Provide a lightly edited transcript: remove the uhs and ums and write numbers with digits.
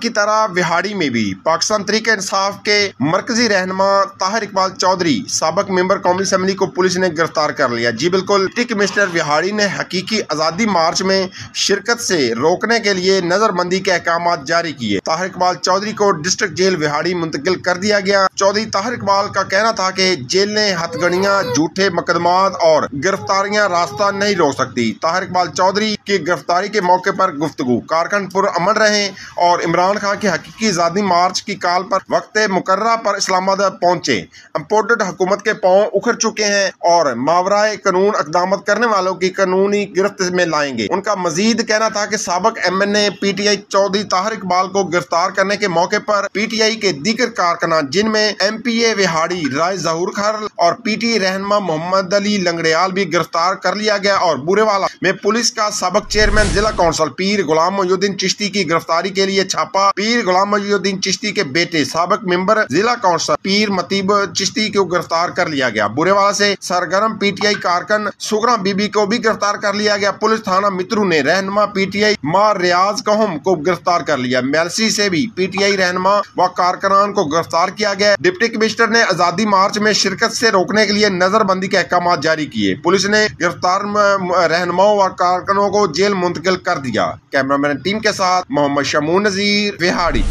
की तरह विहाड़ी में भी पाकिस्तान तहरीक इंसाफ के मरकजी रहनुमा ताहिर इकबाल चौधरी साबिक मेंबर कौमी असम्बली को पुलिस ने गिरफ्तार कर लिया। जी बिल्कुल, डिप्टी कमिश्नर विहाड़ी ने हकीकी आज़ादी मार्च में शिरकत से रोकने के लिए नजरबंदी के अहकाम जारी किए। ताहिर इकबाल चौधरी को डिस्ट्रिक्ट जेल विहाड़ी मुंतकिल कर दिया गया। चौधरी ताहिर इकबाल का कहना था कि जेल ने हथगड़ियाँ, झूठे मुकदमात और गिरफ्तारियां रास्ता नहीं रोक सकती। ताहिर इकबाल चौधरी की गिरफ्तारी के मौके पर गुफ्तगू कारकुन पुरअमन रहे और इमरान खान की हकीकी आज़ादी मार्च की कॉल पर वक्त मुकर्ररा पर इस्लामाबाद पहुंचे। इम्पोर्टेड हुकूमत के पांव उखड़ चुके हैं और मावराए कानून इक़दाम करने वालों की कानूनी गिरफ्त में लाएंगे। उनका मजीद कहना था कि साबिक MNA PTI चौधरी ताहिर इकबाल को गिरफ्तार करने के मौके पर PTI के दीगर कारकुनान जिनमें MPA विहाड़ी राय जहूर खर और PTI रहनुमा मोहम्मद अली लंगड़ियाल भी गिरफ्तार कर लिया गया और बुरेवाला में पुलिस का साबिक चेयरमैन जिला कौंसिल पीर गुलाम मोइनुद्दीन चिश्ती की गिरफ्तारी के लिए छापा। पीर गुलाम मोइनुद्दीन चिश्ती के बेटे साबिक मेंबर जिला कौंसिल पीर मतीब चिश्ती को गिरफ्तार कर लिया गया। बुरेवाला से सरगर्म PTI कारकुन सुगरा बीबी को भी गिरफ्तार कर लिया गया। पुलिस थाना मित्रू ने रहनुमा PTI मार रियाज कहम को गिरफ्तार कर लिया। मेलसी से भी PTI रहनुमा व कारकुनान को गिरफ्तार किया गया। डिप्टी कमिश्नर ने आज़ादी मार्च में शिरकत से रोकने के लिए नजरबंदी के अहकाम जारी किए। पुलिस ने गिरफ्तार रहनुमाओं व कारकुनों को जेल मुंतकिल कर दिया। कैमरामैन टीम के साथ मोहम्मद शमून नजीर, विहाड़ी।